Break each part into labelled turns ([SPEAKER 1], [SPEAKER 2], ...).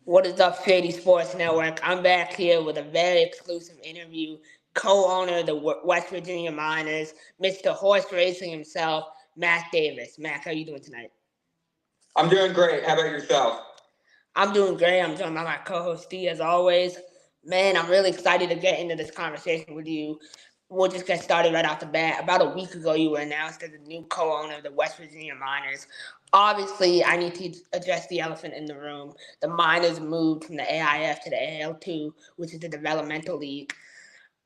[SPEAKER 1] What is up, Shady Sports Network? I'm back here with a very exclusive interview. Co-owner of the West Virginia Miners, Mr. Horse Racing himself, Mac Davis. Mac, how you doing tonight?
[SPEAKER 2] I'm doing great. How about yourself?
[SPEAKER 1] I'm doing great. I'm joined by my co-host D, as always. Man, I'm really excited to get into this conversation with you. We'll just get started right off the bat. About a week ago, you were announced as the new co-owner of the West Virginia Miners. Obviously, I need to address the elephant in the room. The Miners moved from the AIF to the AL2, which is the developmental league.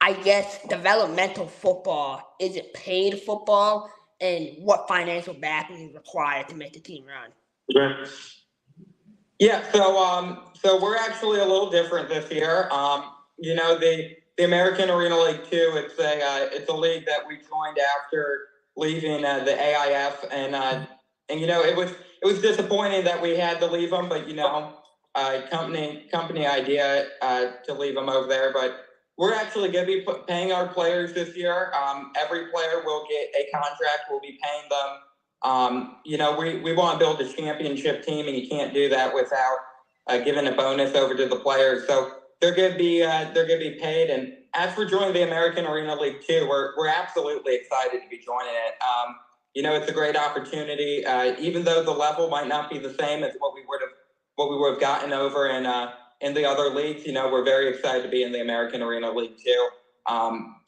[SPEAKER 1] I guess developmental football, is it paid football? And what financial backing is required to make the team run?
[SPEAKER 2] Yeah. So we're actually a little different this year. The American Arena League 2, it's a league that we joined after leaving the AIF, and it was disappointing that we had to leave them, but company idea to leave them over there. But we're actually going to be paying our players this year. Every player will get a contract. We'll be paying them. We want to build a championship team, and you can't do that without giving a bonus over to the players. So they're going to be paid. And as for joining the American Arena League 2, we're absolutely excited to be joining it. It's a great opportunity. Even though the level might not be the same as what we would have gotten over in the other leagues, we're very excited to be in the American Arena League 2.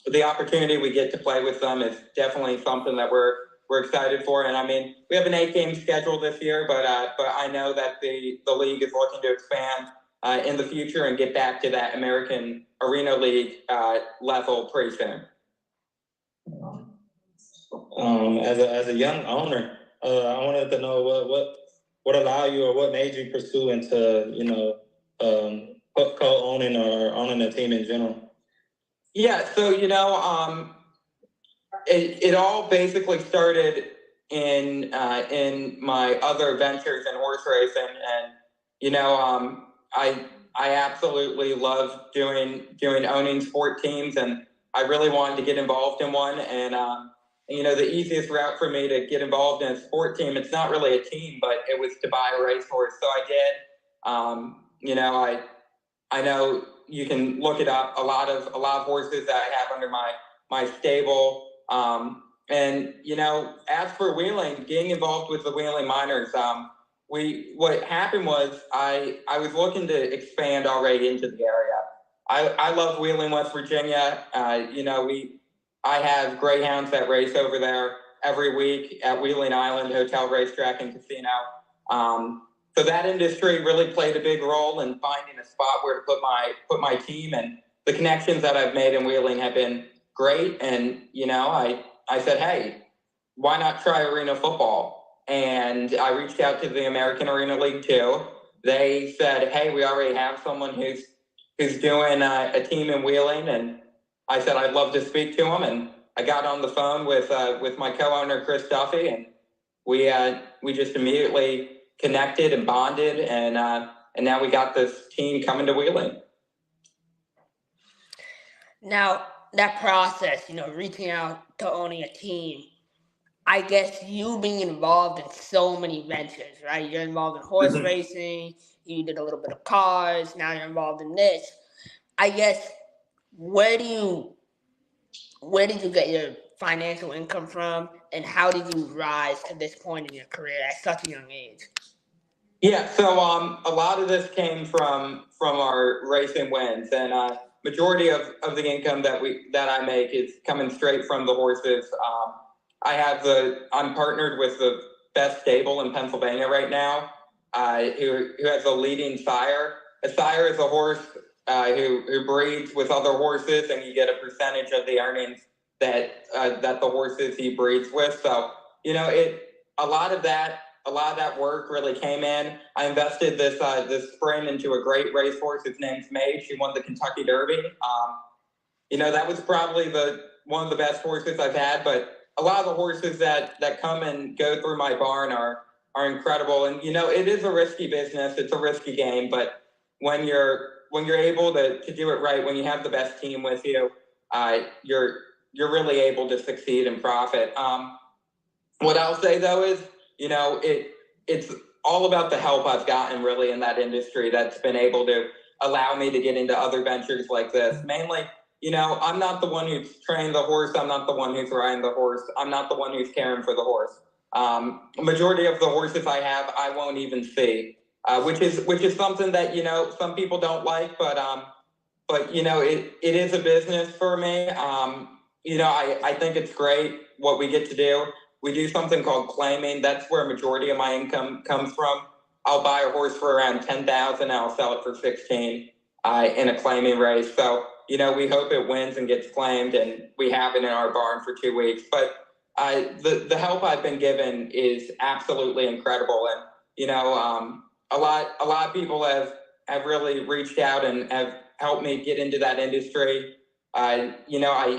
[SPEAKER 2] The opportunity we get to play with them is definitely something that we're excited for. And I mean, we have an 8-game schedule this year, but I know that the league is looking to expand in the future and get back to that American Arena League level pretty soon.
[SPEAKER 3] As a young owner, I wanted to know what allowed you or what made you pursue into co-owning or owning a team in general.
[SPEAKER 2] Yeah, so it all basically started in my other ventures in horse racing, and I absolutely love owning sport teams, and I really wanted to get involved in one. And the easiest route for me to get involved in a sport team, it's not really a team, but it was to buy a racehorse. So I did. I know you can look it up. A lot of horses that I have under my stable. As for wheeling, getting involved with the Wheeling Miners, what happened was I was looking to expand already into the area. I love Wheeling, West Virginia. I have greyhounds that race over there every week at Wheeling Island Hotel, Racetrack, and Casino. So that industry really played a big role in finding a spot where to put my team, and the connections that I've made in Wheeling have been great. And I said, hey, why not try arena football? And I reached out to the American Arena League 2. They said, hey, we already have someone who's doing a team in Wheeling, and I said I'd love to speak to him. And I got on the phone with my co-owner Chris Duffy, and we just immediately connected and bonded, and now we got this team coming to Wheeling.
[SPEAKER 1] Now, that process, reaching out to owning a team, I guess you being involved in so many ventures, right? You're involved in horse racing, you did a little bit of cars, now you're involved in this. I guess, where did you get your financial income from, and how did you rise to this point in your career at such a young age?
[SPEAKER 2] Yeah, so a lot of this came from our racing wins, and majority of the income that I make is coming straight from the horses. I'm partnered with the best stable in Pennsylvania right now, who has a leading sire. A sire is a horse who breeds with other horses, and you get a percentage of the earnings that the horses he breeds with. So a lot of that work really came in. I invested this spring into a great racehorse. His name's Mage. She won the Kentucky Derby. That was probably one of the best horses I've had. But a lot of the horses that come and go through my barn are incredible. And it is a risky business. It's a risky game. But when you're able to do it right, when you have the best team with you, you're really able to succeed and profit. What I'll say though is, it's all about the help I've gotten really in that industry that's been able to allow me to get into other ventures like this. Mainly, I'm not the one who's trained the horse. I'm not the one who's riding the horse. I'm not the one who's caring for the horse. Majority of the horses I have, I won't even see, which is something that, some people don't like, but it is a business for me. I think it's great what we get to do. We do something called claiming. That's where a majority of my income comes from. I'll buy a horse for around 10,000 and I'll sell it for 16 in a claiming race. So, we hope it wins and gets claimed, and we have it in our barn for 2 weeks. But the help I've been given is absolutely incredible. And, a lot of people have really reached out and have helped me get into that industry. I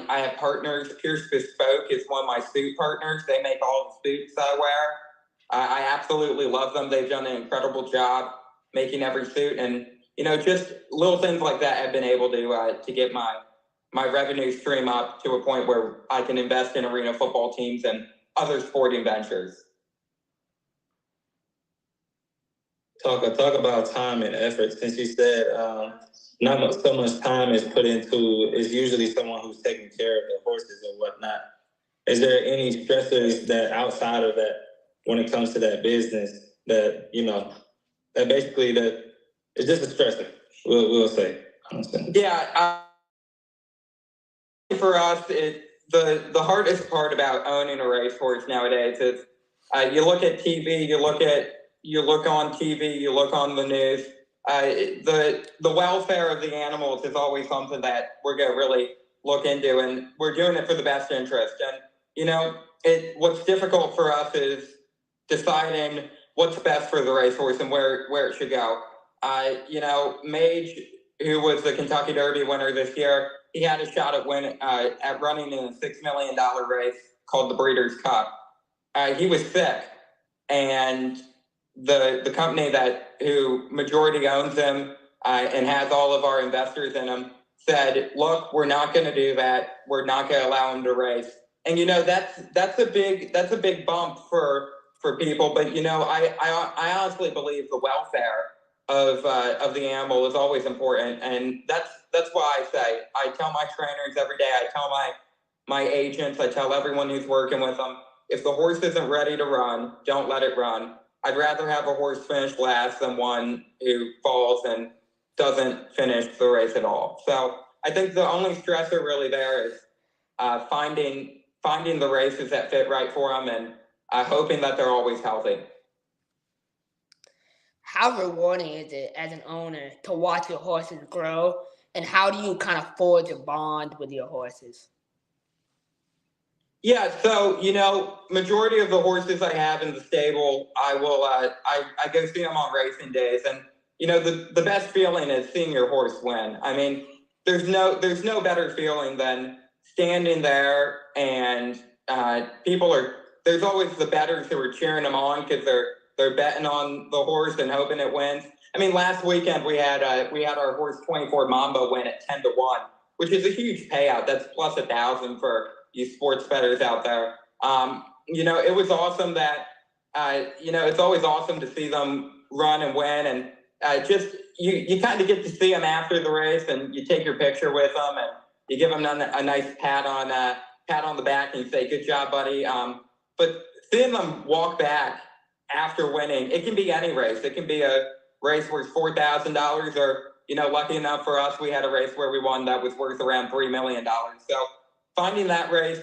[SPEAKER 2] have partners. Pierce Bespoke is one of my suit partners. They make all the suits I wear. I absolutely love them. They've done an incredible job making every suit, and just little things like that have been able to get my revenue stream up to a point where I can invest in arena football teams and other sporting ventures.
[SPEAKER 3] Talk about time and effort. Since you said not so much time is put into, is usually someone who's taking care of the horses and whatnot. Is there any stressors that outside of that, when it comes to that business, that that basically that it's just a stressor? We'll say.
[SPEAKER 2] Yeah. For us, the hardest part about owning a racehorse nowadays is you look at TV, you look on TV, you look on the news. The welfare of the animals is always something that we're going to really look into, and we're doing it for the best interest. And what's difficult for us is deciding what's best for the racehorse and where it should go. Mage, who was the Kentucky Derby winner this year, he had a shot at running in a $6 million race called the Breeders' Cup. He was sick, and the company who majority owns him and has all of our investors in him said, "Look, we're not going to do that. We're not going to allow him to race." And that's a big bump for people. But I honestly believe the welfare of the animal is always important, and that's why I tell my trainers every day. I tell my agents. I tell everyone who's working with them, if the horse isn't ready to run, don't let it run. I'd rather have a horse finish last than one who falls and doesn't finish the race at all. So I think the only stressor really there is finding the races that fit right for them, and hoping that they're always healthy.
[SPEAKER 1] How rewarding is it as an owner to watch your horses grow, and how do you kind of forge a bond with your horses?
[SPEAKER 2] Yeah, so majority of the horses I have in the stable, I will I go see them on racing days, and the best feeling is seeing your horse win. I mean, there's no better feeling than standing there and there's always the bettors who are cheering them on because they're betting on the horse and hoping it wins. I mean, last weekend we had our horse 24 Mambo win at 10-1, which is a huge payout. That's plus 1,000 for you sports bettors out there. It was awesome that it's always awesome to see them run and win, and just you kind of get to see them after the race, and you take your picture with them, and you give them a nice pat on the back, and you say, "Good job, buddy." But seeing them walk back after winning, it can be any race. It can be a race worth $4,000, or lucky enough for us, we had a race where we won that was worth around $3 million. So finding that race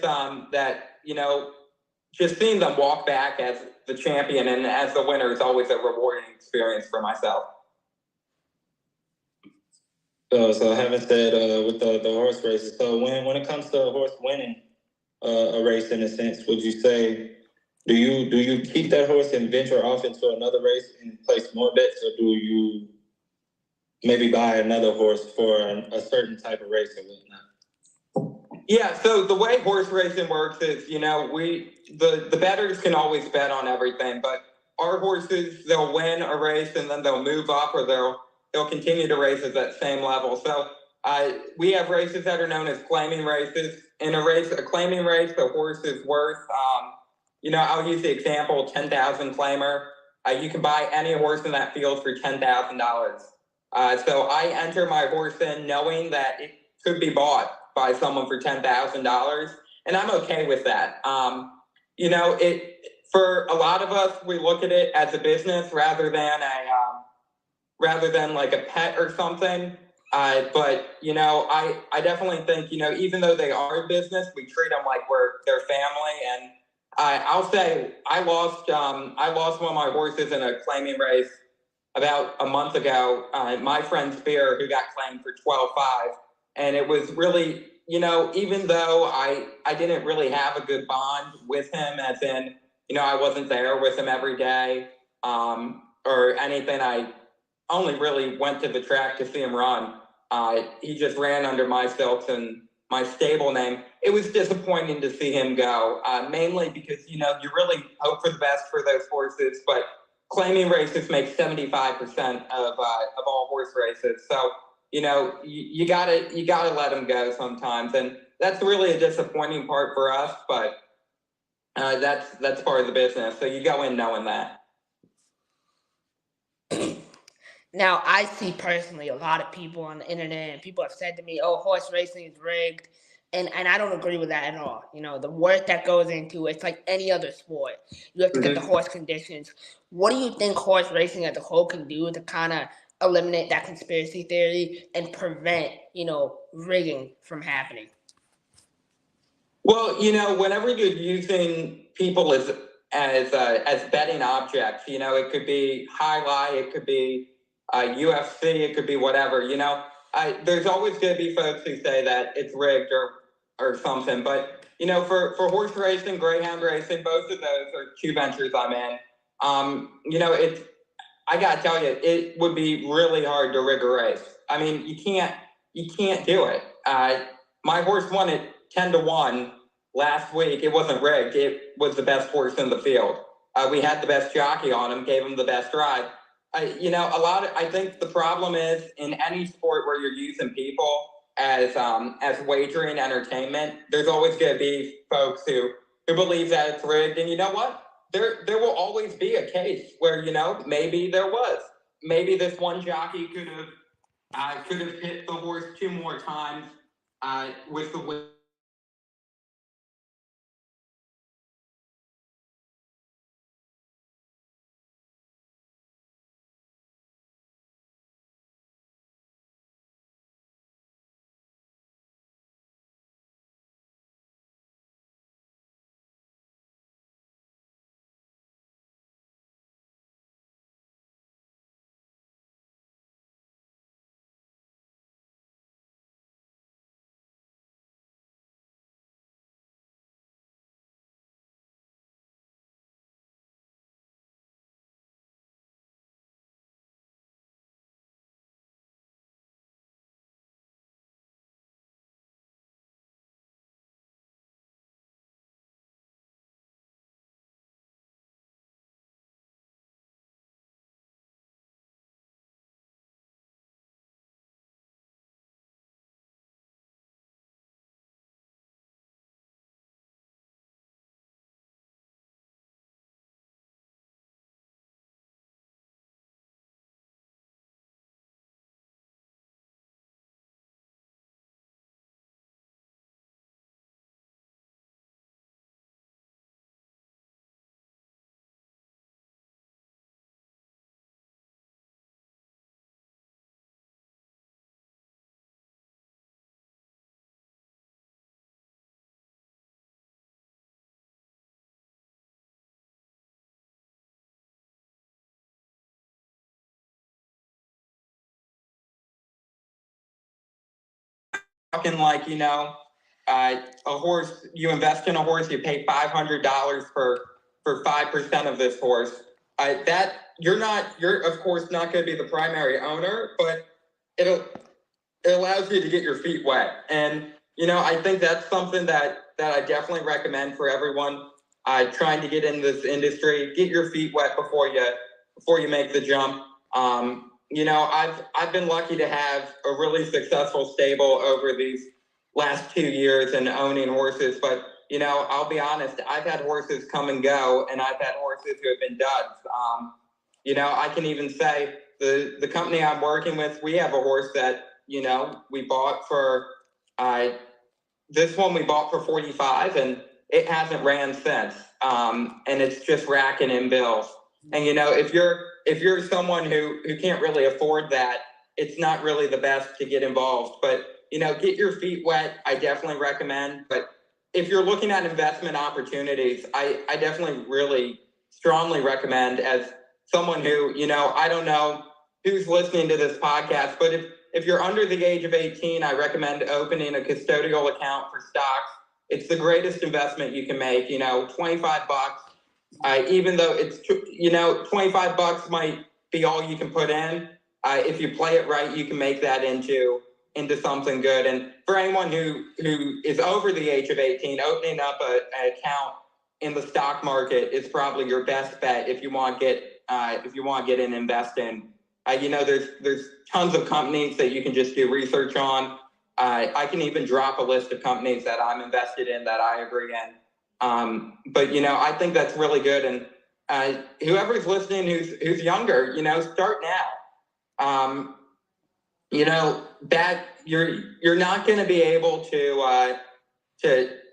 [SPEAKER 2] just seeing them walk back as the champion and as the winner is always a rewarding experience for myself.
[SPEAKER 3] So having said with the horse races, so when it comes to a horse winning a race, in a sense, would you say, do you keep that horse and venture off into another race and place more bets, or do you maybe buy another horse for a certain type of race or whatnot?
[SPEAKER 2] Yeah, so the way horse racing works is, the bettors can always bet on everything, but our horses, they'll win a race and then they'll move up, or they'll continue to race at that same level. So we have races that are known as claiming races. In a claiming race, the horse is worth, I'll use the example 10,000 claimer. You can buy any horse in that field for $10,000. So I enter my horse in knowing that it could be bought by someone for $10,000, and I'm okay with that. For a lot of us, we look at it as a business rather than like a pet or something. But I definitely think even though they are a business, we treat them like we're their family. And I'll say I lost one of my horses in a claiming race about a month ago. My friend Spear, who got claimed for 12.5, and it was really even though I didn't really have a good bond with him, as in I wasn't there with him every day or anything. I only really went to the track to see him run. He just ran under my silks and my stable name. It was disappointing to see him go, mainly because, you really hope for the best for those horses, but claiming races make 75% of all horse races. So, you gotta let them go sometimes. And that's really a disappointing part for us, but that's part of the business. So you go in knowing that.
[SPEAKER 1] Now, I see personally a lot of people on the internet, and people have said to me, "Oh, horse racing is rigged," and I don't agree with that at all. The work that goes into it's like any other sport. You have to get the horse conditions. What do you think horse racing as a whole can do to kind of eliminate that conspiracy theory and prevent rigging from happening?
[SPEAKER 2] Well, whenever you're using people as betting objects, it could be highlight, it could be UFC, it could be whatever. There's always going to be folks who say that it's rigged or something. But for horse racing, greyhound racing, both of those are two ventures I'm in. I gotta tell you, it would be really hard to rig a race. I mean, you can't do it. My horse won it 10-1 last week. It wasn't rigged. It was the best horse in the field. We had the best jockey on him, gave him the best ride. I think the problem is in any sport where you're using people as wagering entertainment, there's always going to be folks who believe that it's rigged. And you know what? There will always be a case where maybe there was. Maybe this one jockey could have hit the horse 2 more times with the way. Talking like a horse. You invest in a horse, you pay $500 for 5% of this horse. That you're of course not going to be the primary owner, but it allows you to get your feet wet. And I think that's something that I definitely recommend for everyone trying to get in this industry. Get your feet wet before you make the jump. I've been lucky to have a really successful stable over these last 2 years and owning horses. But I'll be honest, I've had horses come and go, and I've had horses who have been duds. I can even say the company I'm working with, we have a horse that, we bought for, this one we bought for 45 and it hasn't ran since. And it's just racking in bills. And, if you're someone who can't really afford that, it's not really the best to get involved. But, get your feet wet. I definitely recommend. But if you're looking at investment opportunities, I definitely really strongly recommend, as someone who, I don't know who's listening to this podcast, but if you're under the age of 18, I recommend opening a custodial account for stocks. It's the greatest investment you can make. 25 bucks. Even though it's, 25 bucks might be all you can put in. If you play it right, you can make that into something good. And for anyone who is over the age of 18, opening up an account in the stock market is probably your best bet if you want to get in investing. There's tons of companies that you can just do research on. I can even drop a list of companies that I'm invested in that I agree in. But I think that's really good. And whoever's listening who's younger, start now. That you're not going to be able to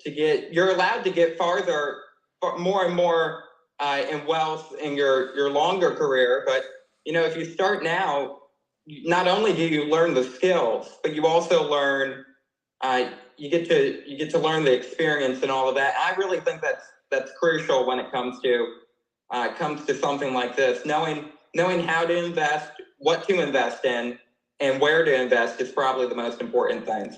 [SPEAKER 2] get. You're allowed to get more and more in wealth in your longer career. But if you start now, not only do you learn the skills, but you also learn. You get to learn the experience and all of that. I really think that's crucial when it comes to something like this. Knowing how to invest, what to invest in, and where to invest is probably the most important things.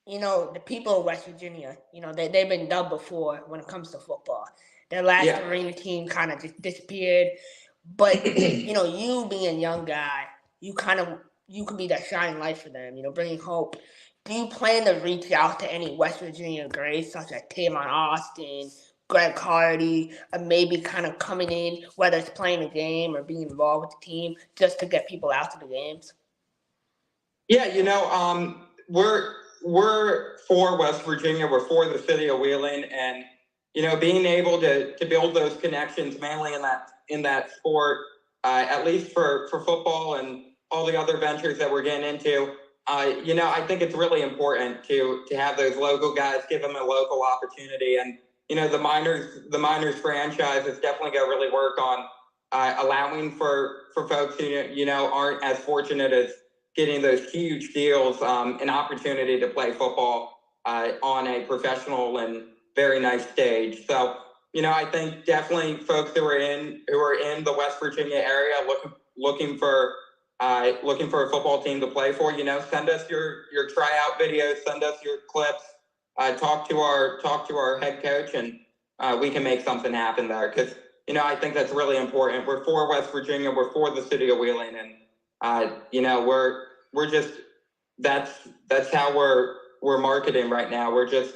[SPEAKER 1] The people of West Virginia, they've been dubbed before when it comes to football. Their last arena team kind of just disappeared. But, you being a young guy, you can be that shining light for them, bringing hope. Do you plan to reach out to any West Virginia greats such as Tavon Austin, Greg Hardy, and maybe kind of coming in, whether it's playing a game or being involved with the team, just to get people out to the games?
[SPEAKER 2] Yeah, we're for West Virginia. We're for the city of Wheeling, and being able to build those connections, mainly in that sport, at least for football and all the other ventures that we're getting into. I think it's really important to have those local guys, give them a local opportunity, and the minors franchise has definitely got to really work on allowing for folks who aren't as fortunate as getting those huge deals, an opportunity to play football on a professional and very nice stage. So, I think definitely folks who are in the West Virginia area looking for a football team to play for, send us your tryout videos, send us your clips, talk to our head coach, and we can make something happen there. Because I think that's really important. We're for West Virginia. We're for the city of Wheeling, and we're just that's how we're marketing right now. We're just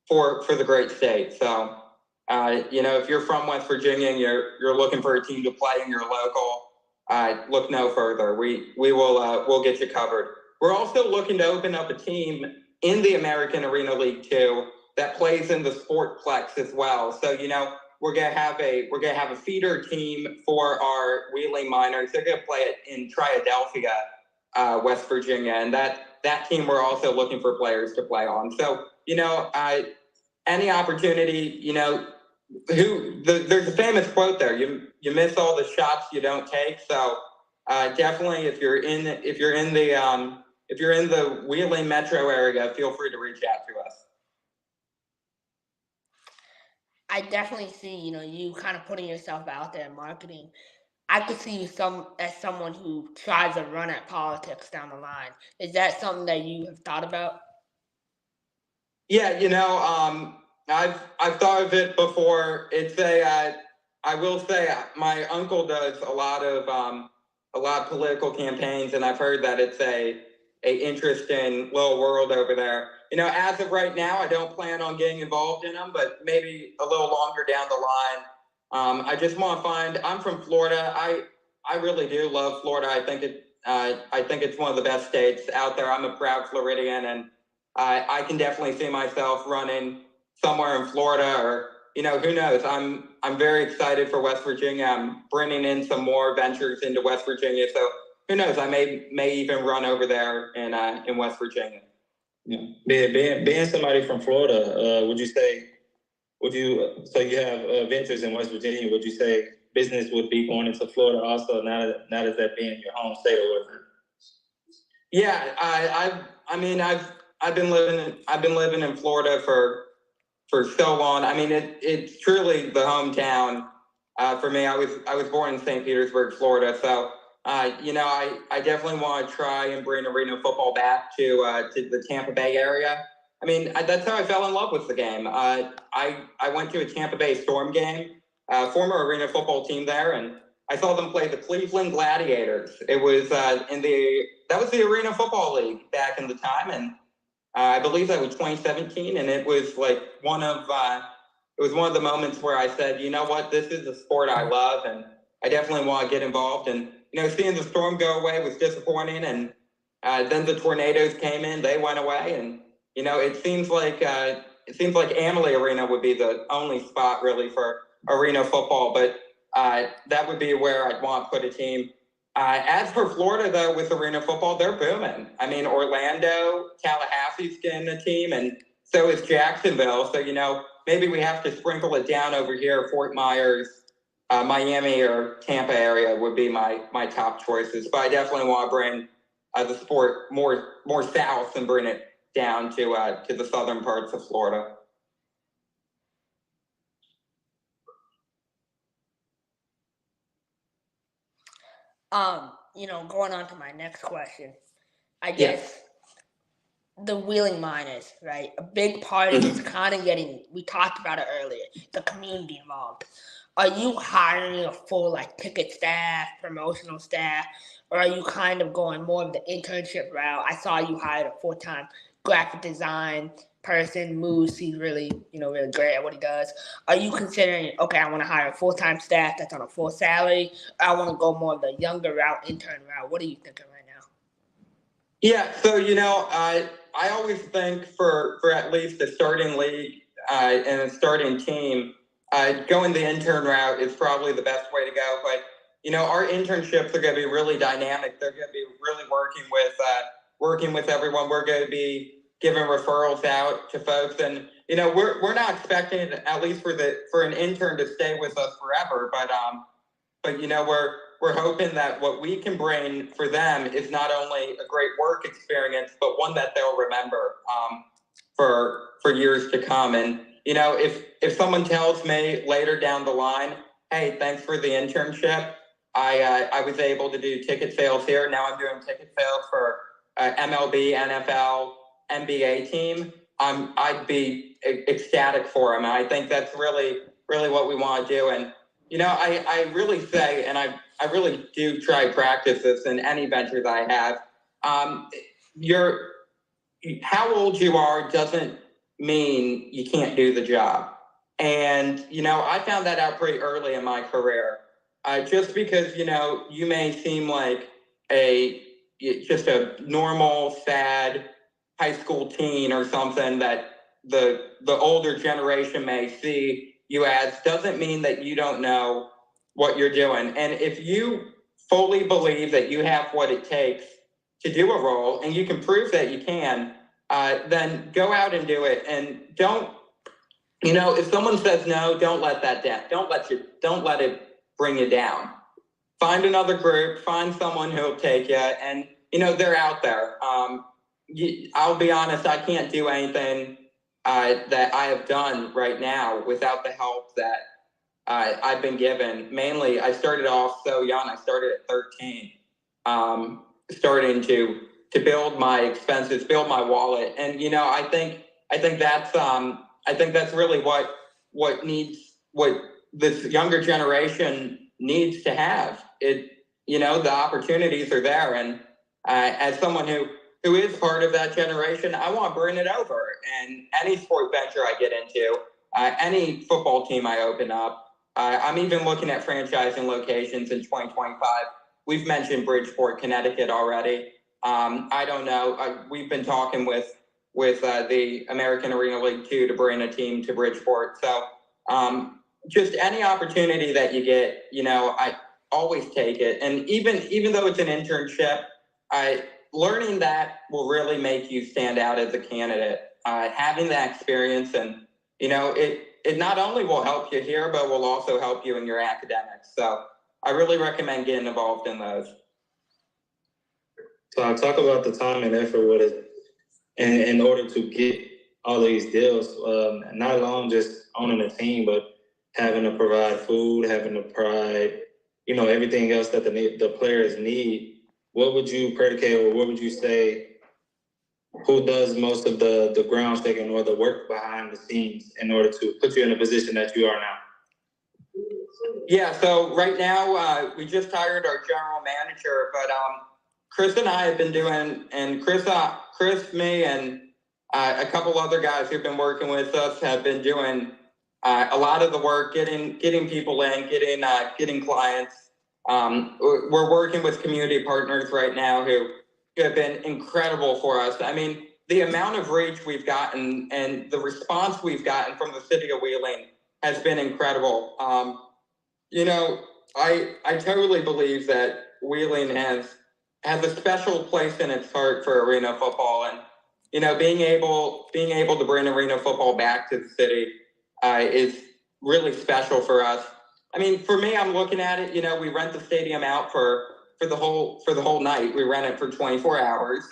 [SPEAKER 2] for the great state. So if you're from West Virginia and you're looking for a team to play and you're local, look no further. We'll get you covered. We're also looking to open up a team in the American Arena League 2 that plays in the Sportplex as well. So we're gonna have a feeder team for our Wheeling Miners. They're gonna play it in Triadelphia, West Virginia, and that team we're also looking for players to play on. So any opportunity, there's a famous quote there. You miss all the shots you don't take. So definitely, if you're in the Wheeling metro area, feel free to reach out to us.
[SPEAKER 1] I definitely see, you kind of putting yourself out there in marketing. I could see you as someone who tries to run at politics down the line. Is that something that you have thought about?
[SPEAKER 2] Yeah, I've thought of it before. I will say my uncle does a lot of political campaigns, and I've heard that it's a interesting little world over there. As of right now, I don't plan on getting involved in them, but maybe a little longer down the line. I just want to find. I'm from Florida. I really do love Florida. I think it's one of the best states out there. I'm a proud Floridian, and I can definitely see myself running somewhere in Florida, or who knows? I'm very excited for West Virginia. I'm bringing in some more ventures into West Virginia. So who knows? I may even run over there in West Virginia.
[SPEAKER 3] Yeah. Being somebody from Florida, so you have ventures in West Virginia, would you say business would be going into Florida also, not as that being your home state, or was it?
[SPEAKER 2] Yeah, I've been living in Florida for so long. I mean, it's truly the hometown for me. I was born in St. Petersburg, Florida, so I definitely want to try and bring arena football back to the Tampa Bay area. I mean, that's how I fell in love with the game. I went to a Tampa Bay Storm game, former arena football team there, and I saw them play the Cleveland Gladiators. It was that was the Arena Football League back in the time, and I believe that was 2017, and it was like one of the moments where I said, you know what, this is a sport I love, and I definitely want to get involved. And seeing the Storm go away was disappointing, and then the Tornadoes came in, they went away, and it seems like Amalie Arena would be the only spot really for arena football, but that would be where I'd want to put a team. As for Florida, though, with arena football, they're booming. I mean, Orlando, Tallahassee's getting a team, and so is Jacksonville. So, maybe we have to sprinkle it down over here. Fort Myers, Miami, or Tampa area would be my top choices. But I definitely want to bring the sport more south and bring it down to the southern parts of Florida.
[SPEAKER 1] Going on to my next question, I guess the Wheeling Miners, right? A big part of it's kind of we talked about it earlier, the community involved. Are you hiring a full ticket staff, promotional staff, or are you kind of going more of the internship route? I saw you hired a full-time graphic design person, Moose. He's really, really great at what he does. Are you considering, okay, I want to hire a full-time staff that's on a full salary, or I want to go more of the younger route, intern route? What are you thinking right now?
[SPEAKER 2] Yeah, so, I always think for at least a starting league and a starting team, going the intern route is probably the best way to go. But, our internships are going to be really dynamic. They're going to be really working with everyone. We're going to be giving referrals out to folks, and we're not expecting, at least for an intern, to stay with us forever. But we're hoping that what we can bring for them is not only a great work experience, but one that they'll remember for years to come. And if someone tells me later down the line, hey, thanks for the internship, I was able to do ticket sales here. Now I'm doing ticket sales for MLB, NFL, NBA team. I'd be ecstatic for them. And I think that's really, really what we want to do. And, I really say, and I really do try to practice this in any venture that I have. How old you are doesn't mean you can't do the job. And, I found that out pretty early in my career. Just because, you may seem like just a normal, sad high school teen or something that the older generation may see you as, doesn't mean that you don't know what you're doing. And if you fully believe that you have what it takes to do a role, and you can prove that you can, then go out and do it. And don't, if someone says no, don't let that down. Don't let it bring you down. Find another group, find someone who'll take you, and they're out there. I'll be honest, I can't do anything that I have done right now without the help that I've been given. Mainly, I started off so young. I started at 13, starting to build my expenses, build my wallet, and I think that's really what this younger generation needs to have. The opportunities are there, and as someone who is part of that generation, I want to bring it over. And any sport venture I get into, any football team I open up, I'm even looking at franchising locations in 2025. We've mentioned Bridgeport, Connecticut already. I don't know. We've been talking with the American Arena League 2 to bring a team to Bridgeport. So Just any opportunity that you get, I always take it. And even though it's an internship, learning that will really make you stand out as a candidate. Having that experience, and it not only will help you here, but will also help you in your academics. So I really recommend getting involved in those.
[SPEAKER 3] So I talk about the time and effort with it in order to get all these deals, not alone just owning a team, but having to provide food, having to provide, everything else that the players need. What would you predicate, or what would you say, who does most of the ground shaking or the work behind the scenes in order to put you in the position that you are now?
[SPEAKER 2] Yeah, so right now we just hired our general manager, but Chris and I have been doing, and Chris, me, and a couple other guys who've been working with us have been doing a lot of the work, getting people in, getting clients. We're working with community partners right now who have been incredible for us. I mean, the amount of reach we've gotten and the response we've gotten from the city of Wheeling has been incredible. I totally believe that Wheeling has a special place in its heart for arena football, and being able to bring arena football back to the city is really special for us. I mean, for me, I'm looking at it. We rent the stadium out for the whole night. We rent it for 24 hours.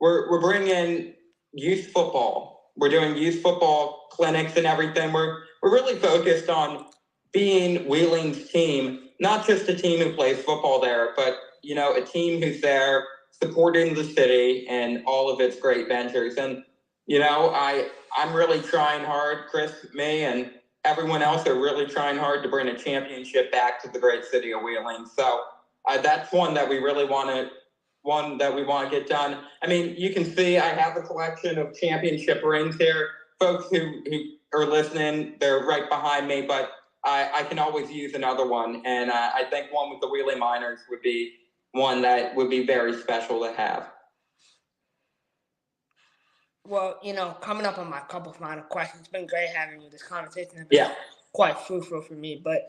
[SPEAKER 2] We're bringing youth football. We're doing youth football clinics and everything. We're really focused on being Wheeling's team, not just a team who plays football there, but a team who's there supporting the city and all of its great ventures. And I'm really trying hard. Chris, me, and everyone else are really trying hard to bring a championship back to the great city of Wheeling. So that's one that we really want to get done. I mean, you can see I have a collection of championship rings here. Folks who are listening, they're right behind me, but I can always use another one. And I think one with the Wheeling Miners would be one that would be very special to have.
[SPEAKER 1] Well, coming up on my couple final questions, it's been great having you. This conversation has been quite fruitful for me. But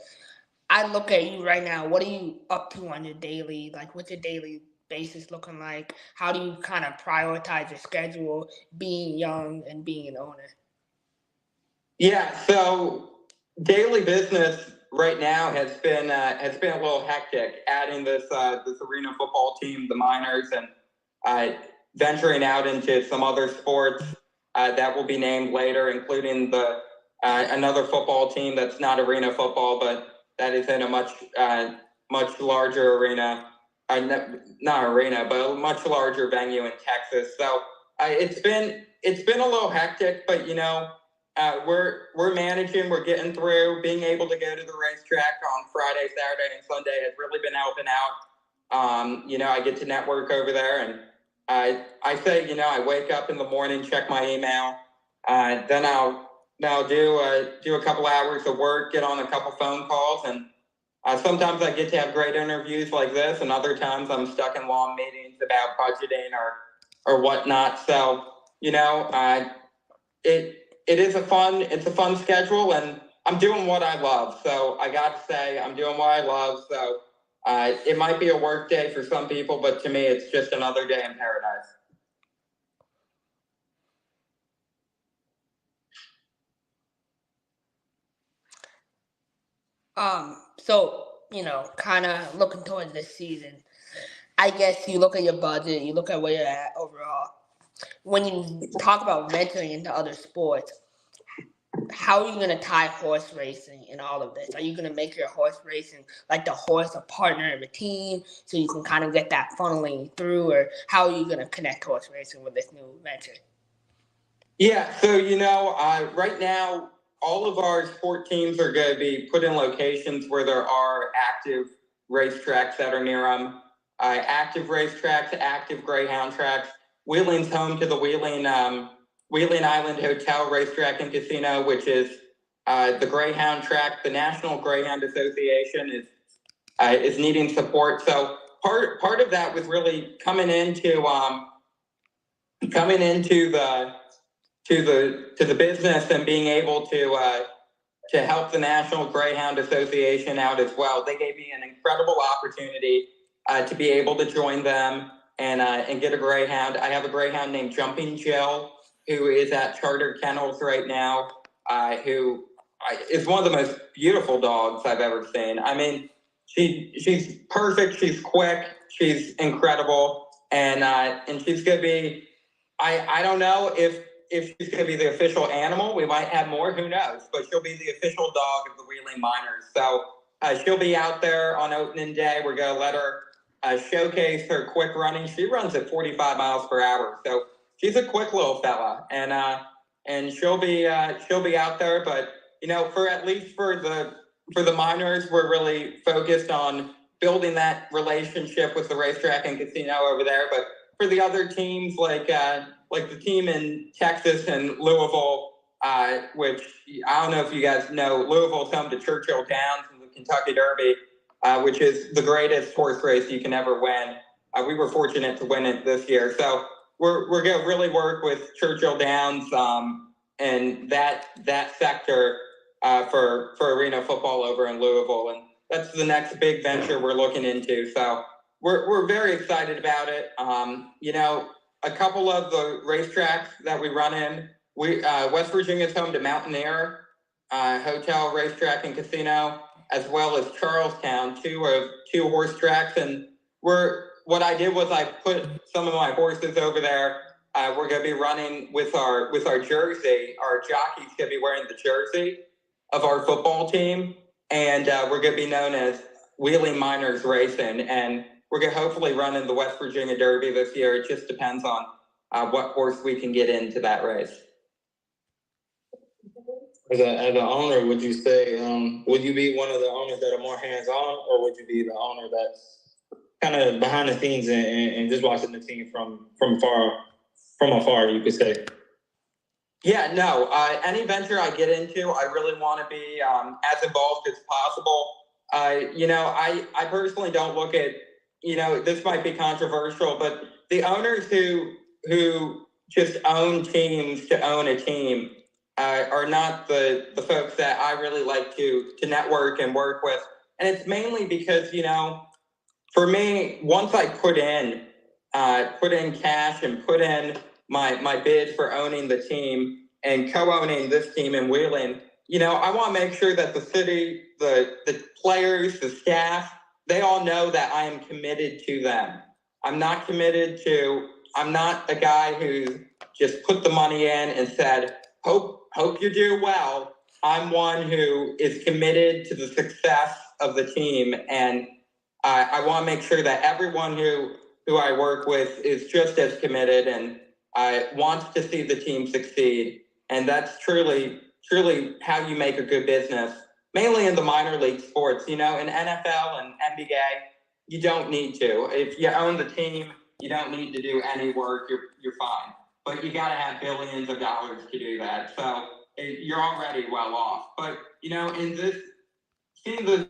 [SPEAKER 1] I look at you right now. What are you up to on your daily, what's your daily basis looking like? How do you kind of prioritize your schedule, being young and being an owner?
[SPEAKER 2] Yeah, so daily business right now has been a little hectic. Adding this arena football team, the Miners, and venturing out into some other sports that will be named later, including the another football team that's not arena football, but that is in a much larger arena. Not arena, but a much larger venue in Texas. So it's been a little hectic, but we're managing. We're getting through. Being able to go to the racetrack on Friday, Saturday, and Sunday has really been helping out. I get to network over there, and I say, I wake up in the morning, check my email, then I'll do a couple hours of work, get on a couple phone calls, and sometimes I get to have great interviews like this, and other times I'm stuck in long meetings about budgeting or whatnot. So it's a fun schedule, and I'm doing what I love. So I got to say, I'm doing what I love. So it might be a work day for some people, but to me, it's just another day in paradise.
[SPEAKER 1] So, kind of looking towards this season, I guess you look at your budget, you look at where you're at overall. When you talk about venturing into other sports, how are you going to tie horse racing in all of this? Are you going to make your horse racing like the horse a partner of a team so you can kind of get that funneling through? Or how are you going to connect horse racing with this new venture?
[SPEAKER 2] Yeah, so, right now, all of our sport teams are going to be put in locations where there are active racetracks that are near them. Active racetracks, active greyhound tracks. Wheeling's home to the Wheeling Island Hotel Racetrack and Casino, which is the greyhound track. The National Greyhound Association is needing support. So part of that was really coming into the business and being able to help the National Greyhound Association out as well. They gave me an incredible opportunity to be able to join them and get a greyhound. I have a greyhound named Jumping Jill, who is at Charter Kennels right now, who is one of the most beautiful dogs I've ever seen. I mean, she's perfect. She's quick. She's incredible, and she's gonna be. I don't know if she's gonna be the official animal. We might have more. Who knows? But she'll be the official dog of the Wheeling Miners. So she'll be out there on opening day. We're gonna let her showcase her quick running. She runs at 45 miles per hour. So she's a quick little fella, and she'll be out there. But for at least for the minors, we're really focused on building that relationship with the racetrack and casino over there. But for the other teams, like the team in Texas and Louisville, which I don't know if you guys know, Louisville's home to Churchill Downs and the Kentucky Derby, which is the greatest horse race you can ever win. We were fortunate to win it this year. So we're going to really work with Churchill Downs and that sector for arena football over in Louisville. And that's the next big venture we're looking into. So we're very excited about it. A couple of the racetracks that we run in, West Virginia is home to Mountaineer Hotel, Racetrack, and Casino, as well as Charlestown, two horse tracks. And what I did was I put some of my horses over there. We're going to be running with our jersey. Our jockey's going to be wearing the jersey of our football team, and we're going to be known as Wheeling Miners Racing. And we're going to hopefully run in the West Virginia Derby this year. It just depends on what horse we can get into that race.
[SPEAKER 3] As an owner, would you say, would you be one of the owners that are more hands-on, or would you be the owner that's kind of behind the scenes and just watching the team from afar, you could say?
[SPEAKER 2] Yeah, no. Any venture I get into, I really want to be as involved as possible. I personally don't look at, this might be controversial, but the owners who just own teams to own a team are not the folks that I really like to network and work with. And it's mainly because, for me, once I put in cash and put in my bid for owning the team and co-owning this team in Wheeling, I want to make sure that the city, the players, the staff, they all know that I am committed to them. I'm not a guy who just put the money in and said, hope you do well. I'm one who is committed to the success of the team. And I want to make sure that everyone who I work with is just as committed and wants to see the team succeed. And that's truly how you make a good business, mainly in the minor league sports. In NFL and NBA, you don't need to. If you own the team, you don't need to do any work. You're fine. But you got to have billions of dollars to do that. So you're already well off. But, in this, seeing the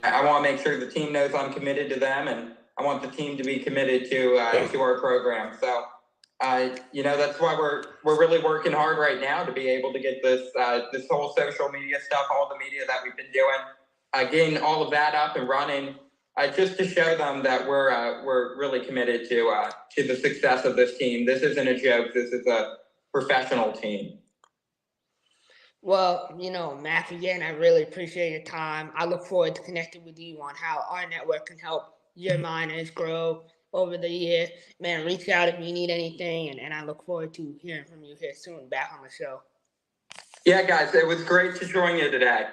[SPEAKER 2] I want to make sure the team knows I'm committed to them, and I want the team to be committed to our program. So, that's why we're really working hard right now to be able to get this whole social media stuff, all the media that we've been doing, getting all of that up and running, just to show them that we're really committed to the success of this team. This isn't a joke. This is a professional team.
[SPEAKER 1] Well, Mac, again, I really appreciate your time. I look forward to connecting with you on how our network can help your miners grow over the year. Man, reach out if you need anything, and I look forward to hearing from you here soon back on the show.
[SPEAKER 2] Yeah, guys, it was great to join you today.